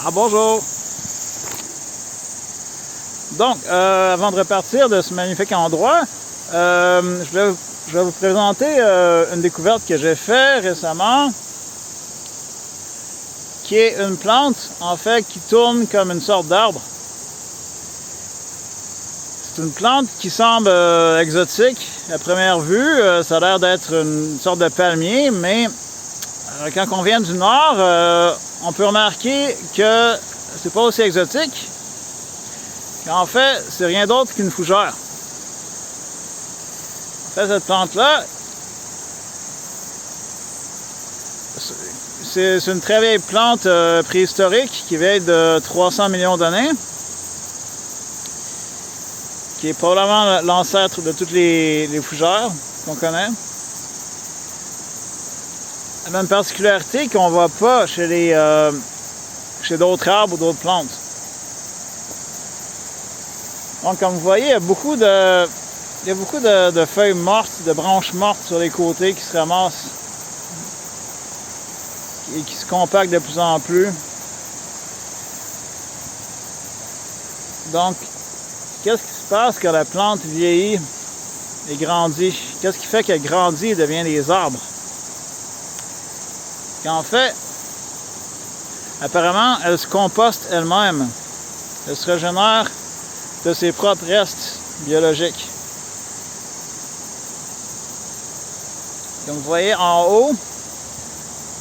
Ah bonjour! Donc, avant de repartir de ce magnifique endroit, je vais vous présenter une découverte que j'ai faite récemment, qui est une plante, en fait, qui tourne comme une sorte d'arbre. C'est une plante qui semble exotique à première vue. Ça a l'air d'être une sorte de palmier, mais quand on vient du nord, on peut remarquer que c'est pas aussi exotique. En fait, c'est rien d'autre qu'une fougère. En fait, cette plante-là, c'est une très vieille plante préhistorique qui vieille de 300 millions d'années, qui est probablement l'ancêtre de toutes les fougères qu'on connaît. Elle a une particularité qu'on ne voit pas chez d'autres arbres ou d'autres plantes. Donc, comme vous voyez, il y a beaucoup de feuilles mortes, de branches mortes sur les côtés qui se ramassent et qui se compactent de plus en plus. Donc, qu'est-ce qui se passe quand la plante vieillit et grandit? Qu'est-ce qui fait qu'elle grandit et devient des arbres? En fait, apparemment, elle se composte elle-même. Elle se régénère de ses propres restes biologiques. Comme vous voyez en haut,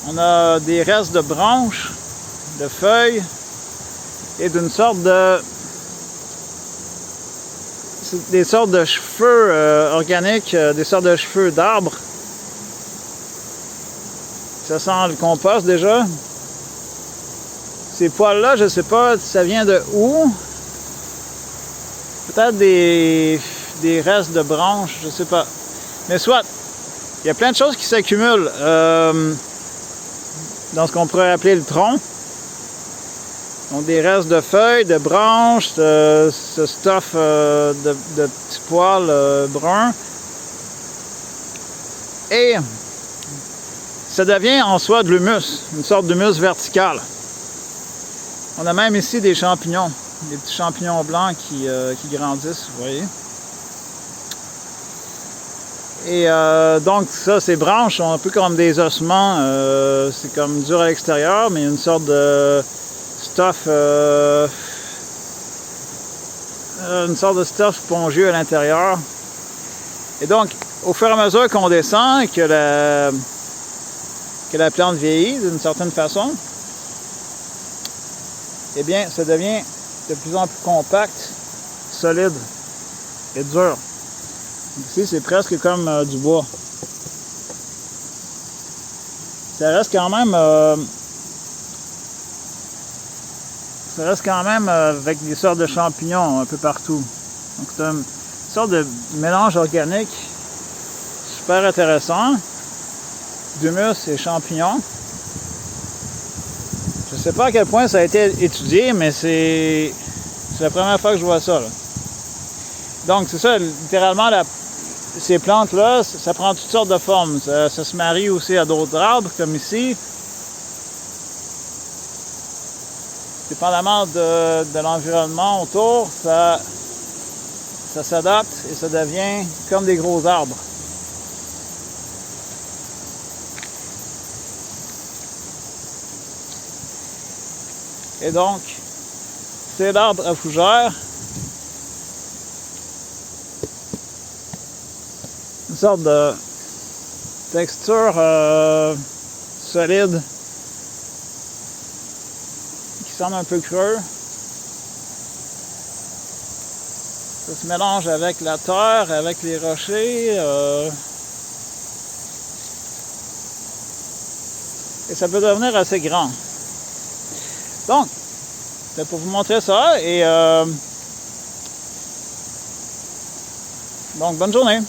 on a des restes de branches, de feuilles et d'une sorte de... des sortes de cheveux organiques, des sortes de cheveux d'arbres. Ça sent le compost déjà. Ces poils-là, je ne sais pas si ça vient de où. Peut-être des restes de branches, je ne sais pas. Mais soit, il y a plein de choses qui s'accumulent dans ce qu'on pourrait appeler le tronc. Donc des restes de feuilles, de branches, ce stuff de petits poils bruns. Et ça devient en soi de l'humus, une sorte d'humus vertical. On a même ici des champignons, des petits champignons blancs qui grandissent, vous voyez. Et donc ça, ces branches sont un peu comme des ossements, c'est comme dur à l'extérieur, mais il y a une sorte de stuff, spongieux à l'intérieur. Et donc, au fur et à mesure qu'on descend, que la plante vieillit d'une certaine façon, eh bien, ça devient de plus en plus compact, solide et dur. Ici, c'est presque comme du bois. Ça reste quand même avec des sortes de champignons un peu partout. Donc, c'est une sorte de mélange organique super intéressant d'humus et champignons. Je ne sais pas à quel point ça a été étudié, mais c'est la première fois que je vois ça, là. Donc, c'est ça, littéralement, ces plantes-là, ça prend toutes sortes de formes. Ça se marie aussi à d'autres arbres, comme ici. Dépendamment de l'environnement autour, ça s'adapte et ça devient comme des gros arbres. Et donc, c'est l'arbre à fougère. Une sorte de texture solide qui semble un peu creux. Ça se mélange avec la terre, avec les rochers. Et ça peut devenir assez grand. Donc, c'est pour vous montrer ça et donc bonne journée.